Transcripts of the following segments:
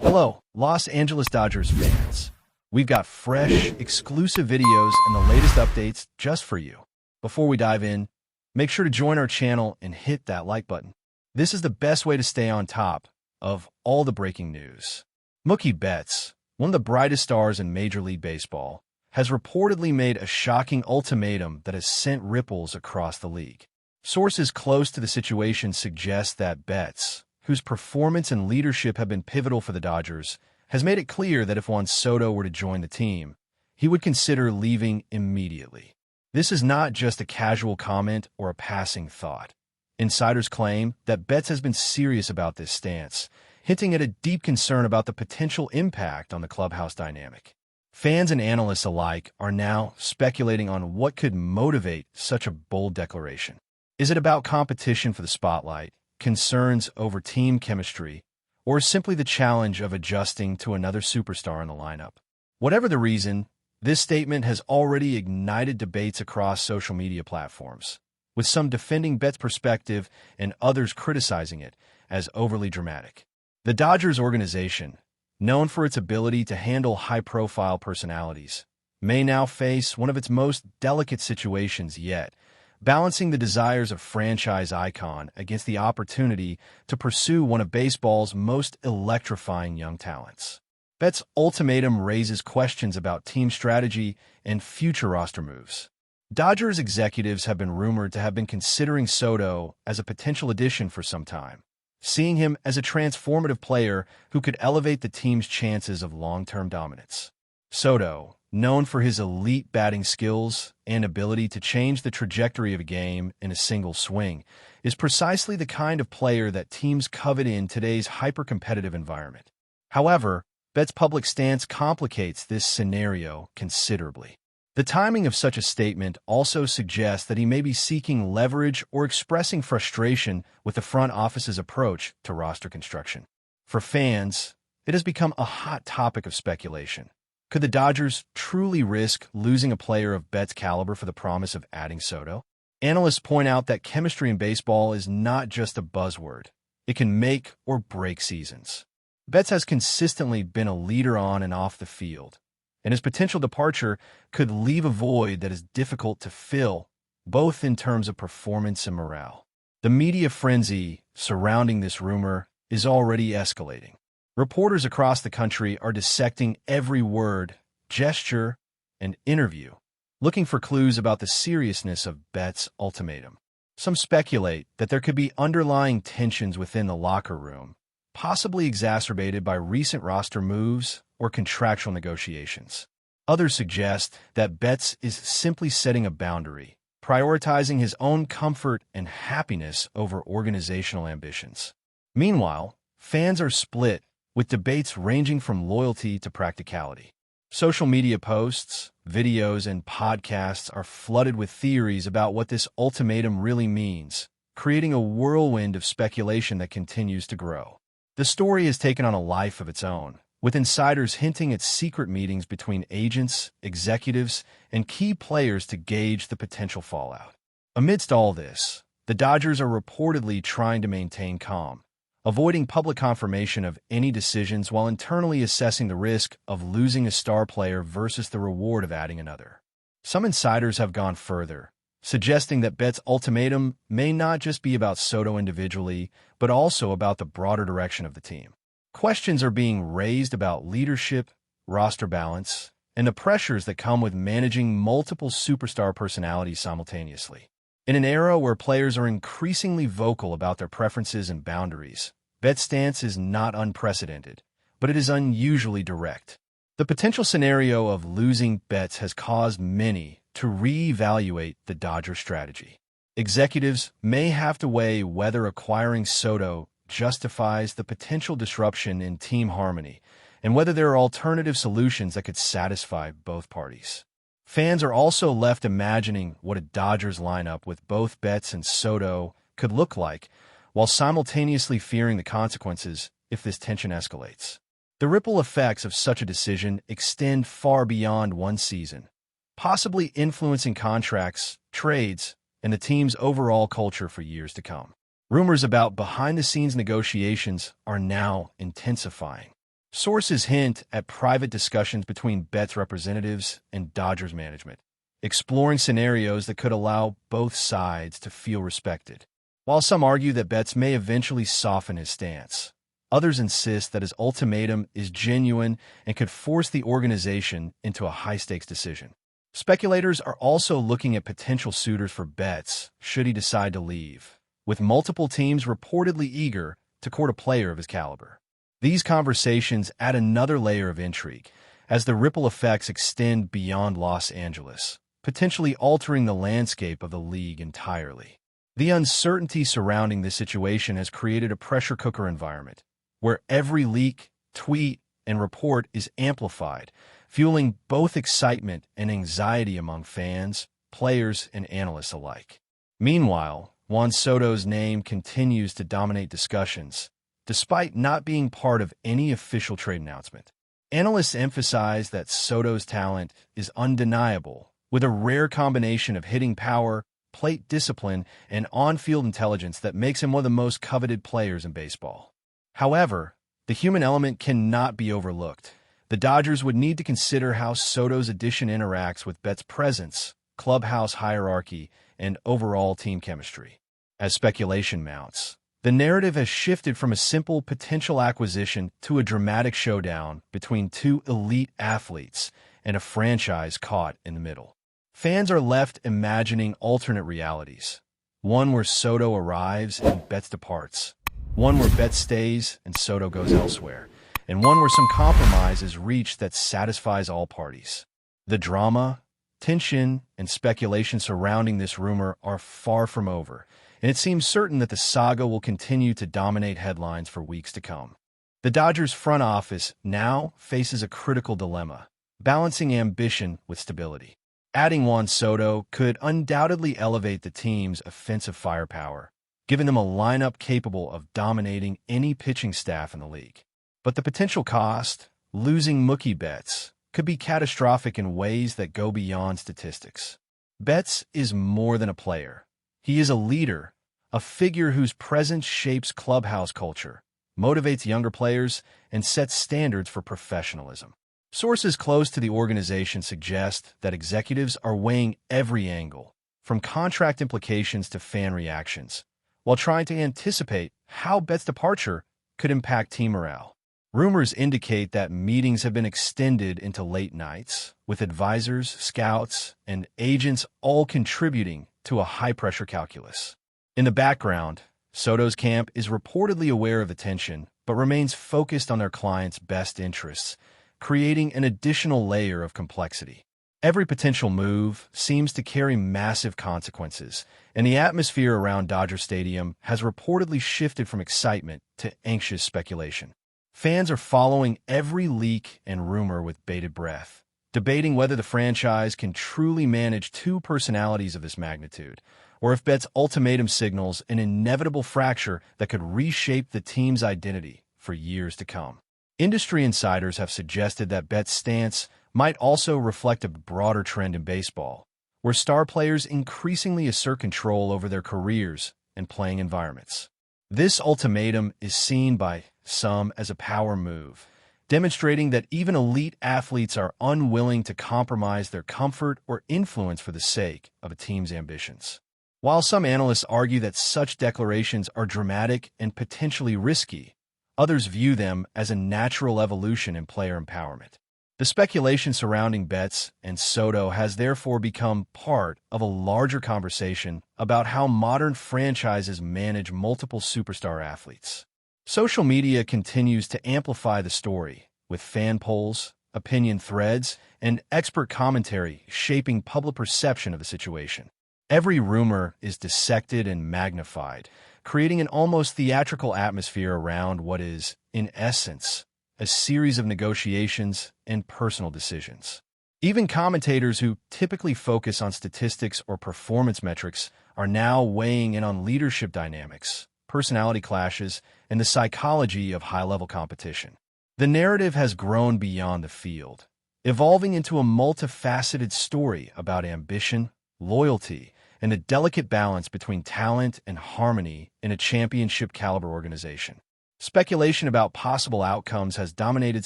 Hello, Los Angeles Dodgers fans. We've got fresh, exclusive videos and the latest updates just for you. Before we dive in, make sure to join our channel and hit that like button. This is the best way to stay on top of all the breaking news. Mookie Betts, one of the brightest stars in Major League Baseball, has reportedly made a shocking ultimatum that has sent ripples across the league. Sources close to the situation suggest that Betts, whose performance and leadership have been pivotal for the Dodgers, has made it clear that if Juan Soto were to join the team, he would consider leaving immediately. This is not just a casual comment or a passing thought. Insiders claim that Betts has been serious about this stance, hinting at a deep concern about the potential impact on the clubhouse dynamic. Fans and analysts alike are now speculating on what could motivate such a bold declaration. Is it about competition for the spotlight, concerns over team chemistry, or simply the challenge of adjusting to another superstar in the lineup? Whatever the reason, this statement has already ignited debates across social media platforms, with some defending Betts' perspective and others criticizing it as overly dramatic. The Dodgers organization, known for its ability to handle high-profile personalities, may now face one of its most delicate situations yet, balancing the desires of franchise icon against the opportunity to pursue one of baseball's most electrifying young talents. Betts' ultimatum raises questions about team strategy and future roster moves. Dodgers executives have been rumored to have been considering Soto as a potential addition for some time, seeing him as a transformative player who could elevate the team's chances of long-term dominance. Soto, known for his elite batting skills and ability to change the trajectory of a game in a single swing, is precisely the kind of player that teams covet in today's hyper-competitive environment. However, Betts' public stance complicates this scenario considerably. The timing of such a statement also suggests that he may be seeking leverage or expressing frustration with the front office's approach to roster construction. For fans, it has become a hot topic of speculation. Could the Dodgers truly risk losing a player of Betts' caliber for the promise of adding Soto? Analysts point out that chemistry in baseball is not just a buzzword. It can make or break seasons. Betts has consistently been a leader on and off the field, and his potential departure could leave a void that is difficult to fill, both in terms of performance and morale. The media frenzy surrounding this rumor is already escalating. Reporters across the country are dissecting every word, gesture, and interview, looking for clues about the seriousness of Betts' ultimatum. Some speculate that there could be underlying tensions within the locker room, possibly exacerbated by recent roster moves or contractual negotiations. Others suggest that Betts is simply setting a boundary, prioritizing his own comfort and happiness over organizational ambitions. Meanwhile, fans are split, with debates ranging from loyalty to practicality. Social media posts, videos, and podcasts are flooded with theories about what this ultimatum really means, creating a whirlwind of speculation that continues to grow. The story has taken on a life of its own, with insiders hinting at secret meetings between agents, executives, and key players to gauge the potential fallout. Amidst all this, the Dodgers are reportedly trying to maintain calm, avoiding public confirmation of any decisions while internally assessing the risk of losing a star player versus the reward of adding another. Some insiders have gone further, suggesting that Betts' ultimatum may not just be about Soto individually, but also about the broader direction of the team. Questions are being raised about leadership, roster balance, and the pressures that come with managing multiple superstar personalities simultaneously. In an era where players are increasingly vocal about their preferences and boundaries, Betts' stance is not unprecedented, but it is unusually direct. The potential scenario of losing Betts has caused many to reevaluate the Dodgers' strategy. Executives may have to weigh whether acquiring Soto justifies the potential disruption in team harmony and whether there are alternative solutions that could satisfy both parties. Fans are also left imagining what a Dodgers lineup with both Betts and Soto could look like, while simultaneously fearing the consequences if this tension escalates. The ripple effects of such a decision extend far beyond one season, possibly influencing contracts, trades, and the team's overall culture for years to come. Rumors about behind-the-scenes negotiations are now intensifying. Sources hint at private discussions between Betts representatives and Dodgers management, exploring scenarios that could allow both sides to feel respected. While some argue that Betts may eventually soften his stance, others insist that his ultimatum is genuine and could force the organization into a high-stakes decision. Speculators are also looking at potential suitors for Betts should he decide to leave, with multiple teams reportedly eager to court a player of his caliber. These conversations add another layer of intrigue as the ripple effects extend beyond Los Angeles, potentially altering the landscape of the league entirely. The uncertainty surrounding this situation has created a pressure cooker environment, where every leak, tweet, and report is amplified, fueling both excitement and anxiety among fans, players, and analysts alike. Meanwhile, Juan Soto's name continues to dominate discussions, despite not being part of any official trade announcement. Analysts emphasize that Soto's talent is undeniable, with a rare combination of hitting power, plate discipline, and on-field intelligence that makes him one of the most coveted players in baseball. However, the human element cannot be overlooked. The Dodgers would need to consider how Soto's addition interacts with Betts' presence, clubhouse hierarchy, and overall team chemistry. As speculation mounts, the narrative has shifted from a simple potential acquisition to a dramatic showdown between two elite athletes and a franchise caught in the middle. Fans are left imagining alternate realities, one where Soto arrives and Betts departs, one where Betts stays and Soto goes elsewhere, and one where some compromise is reached that satisfies all parties. The drama, tension, and speculation surrounding this rumor are far from over, and it seems certain that the saga will continue to dominate headlines for weeks to come. The Dodgers front office now faces a critical dilemma, balancing ambition with stability. Adding Juan Soto could undoubtedly elevate the team's offensive firepower, giving them a lineup capable of dominating any pitching staff in the league. But the potential cost, losing Mookie Betts, could be catastrophic in ways that go beyond statistics. Betts is more than a player. He is a leader, a figure whose presence shapes clubhouse culture, motivates younger players, and sets standards for professionalism. Sources close to the organization suggest that executives are weighing every angle, from contract implications to fan reactions, while trying to anticipate how Betts' departure could impact team morale. Rumors indicate that meetings have been extended into late nights, with advisors, scouts, and agents all contributing to a high-pressure calculus. In the background, Soto's camp is reportedly aware of the tension, but remains focused on their clients' best interests, creating an additional layer of complexity. Every potential move seems to carry massive consequences, and the atmosphere around Dodger Stadium has reportedly shifted from excitement to anxious speculation. Fans are following every leak and rumor with bated breath, debating whether the franchise can truly manage two personalities of this magnitude, or if Betts' ultimatum signals an inevitable fracture that could reshape the team's identity for years to come. Industry insiders have suggested that Betts' stance might also reflect a broader trend in baseball, where star players increasingly assert control over their careers and playing environments. This ultimatum is seen by some as a power move, demonstrating that even elite athletes are unwilling to compromise their comfort or influence for the sake of a team's ambitions. While some analysts argue that such declarations are dramatic and potentially risky, others view them as a natural evolution in player empowerment. The speculation surrounding Betts and Soto has therefore become part of a larger conversation about how modern franchises manage multiple superstar athletes. Social media continues to amplify the story, with fan polls, opinion threads, and expert commentary shaping public perception of the situation. Every rumor is dissected and magnified, creating an almost theatrical atmosphere around what is, in essence, a series of negotiations and personal decisions. Even commentators who typically focus on statistics or performance metrics are now weighing in on leadership dynamics, personality clashes, and the psychology of high-level competition. The narrative has grown beyond the field, evolving into a multifaceted story about ambition, loyalty, and a delicate balance between talent and harmony in a championship-caliber organization. Speculation about possible outcomes has dominated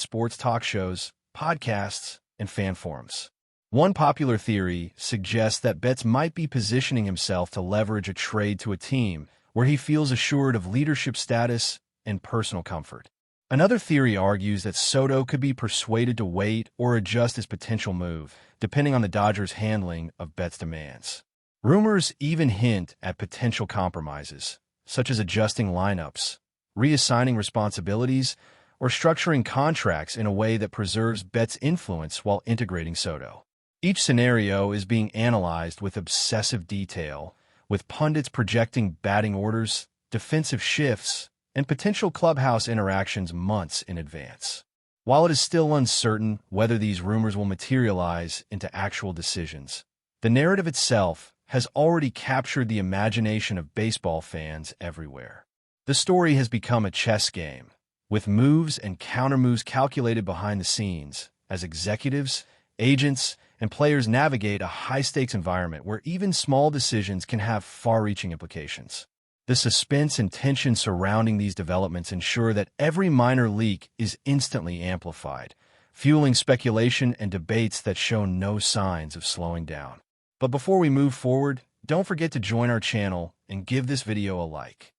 sports talk shows, podcasts, and fan forums. One popular theory suggests that Betts might be positioning himself to leverage a trade to a team where he feels assured of leadership status and personal comfort. Another theory argues that Soto could be persuaded to wait or adjust his potential move, depending on the Dodgers' handling of Betts' demands. Rumors even hint at potential compromises, such as adjusting lineups, reassigning responsibilities, or structuring contracts in a way that preserves Betts' influence while integrating Soto. Each scenario is being analyzed with obsessive detail, with pundits projecting batting orders, defensive shifts, and potential clubhouse interactions months in advance. While it is still uncertain whether these rumors will materialize into actual decisions, the narrative itself has already captured the imagination of baseball fans everywhere. The story has become a chess game, with moves and countermoves calculated behind the scenes as executives, agents, and players navigate a high-stakes environment where even small decisions can have far-reaching implications. The suspense and tension surrounding these developments ensure that every minor leak is instantly amplified, fueling speculation and debates that show no signs of slowing down. But before we move forward, don't forget to join our channel and give this video a like.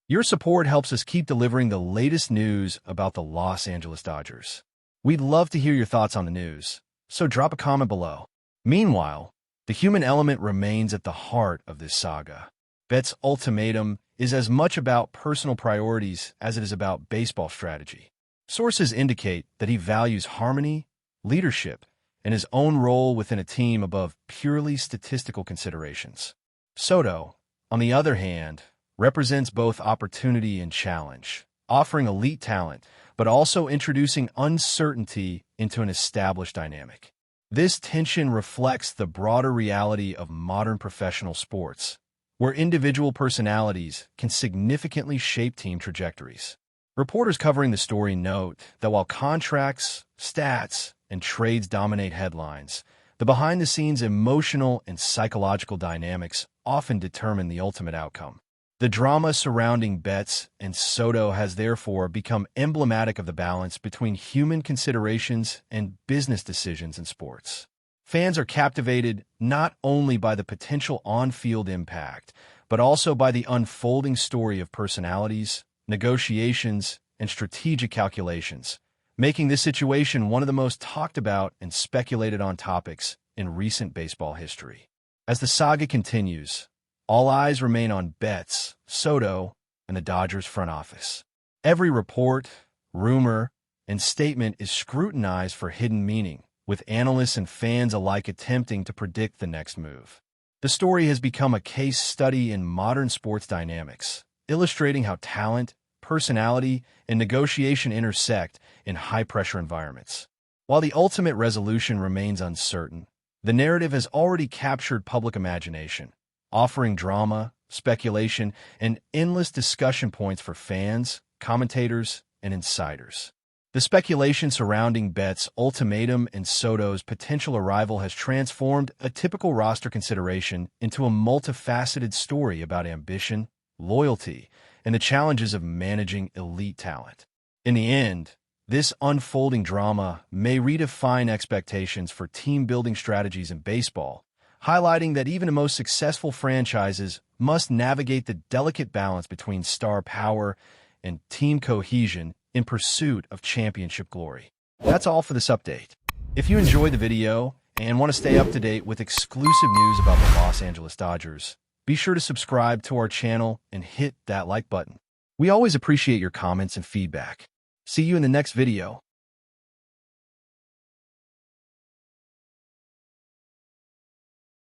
Your support helps us keep delivering the latest news about the Los Angeles Dodgers. We'd love to hear your thoughts on the news, so drop a comment below. Meanwhile, the human element remains at the heart of this saga. Betts' ultimatum is as much about personal priorities as it is about baseball strategy. Sources indicate that he values harmony, leadership, and his own role within a team above purely statistical considerations. Soto, on the other hand, represents both opportunity and challenge, offering elite talent, but also introducing uncertainty into an established dynamic. This tension reflects the broader reality of modern professional sports, where individual personalities can significantly shape team trajectories. Reporters covering the story note that while contracts, stats, and trades dominate headlines, the behind-the-scenes emotional and psychological dynamics often determine the ultimate outcome. The drama surrounding Betts and Soto has therefore become emblematic of the balance between human considerations and business decisions in sports. Fans are captivated not only by the potential on-field impact, but also by the unfolding story of personalities, negotiations, and strategic calculations, making this situation one of the most talked about and speculated on topics in recent baseball history. As the saga continues, all eyes remain on Betts, Soto, and the Dodgers front office. Every report, rumor, and statement is scrutinized for hidden meaning, with analysts and fans alike attempting to predict the next move. The story has become a case study in modern sports dynamics, illustrating how talent, personality, and negotiation intersect in high-pressure environments. While the ultimate resolution remains uncertain, the narrative has already captured public imagination, offering drama, speculation, and endless discussion points for fans, commentators, and insiders. The speculation surrounding Betts' ultimatum and Soto's potential arrival has transformed a typical roster consideration into a multifaceted story about ambition, loyalty, and the challenges of managing elite talent. In the end, this unfolding drama may redefine expectations for team-building strategies in baseball, highlighting that even the most successful franchises must navigate the delicate balance between star power and team cohesion in pursuit of championship glory. That's all for this update. If you enjoyed the video and want to stay up to date with exclusive news about the Los Angeles Dodgers, be sure to subscribe to our channel and hit that like button. We always appreciate your comments and feedback. See you in the next video.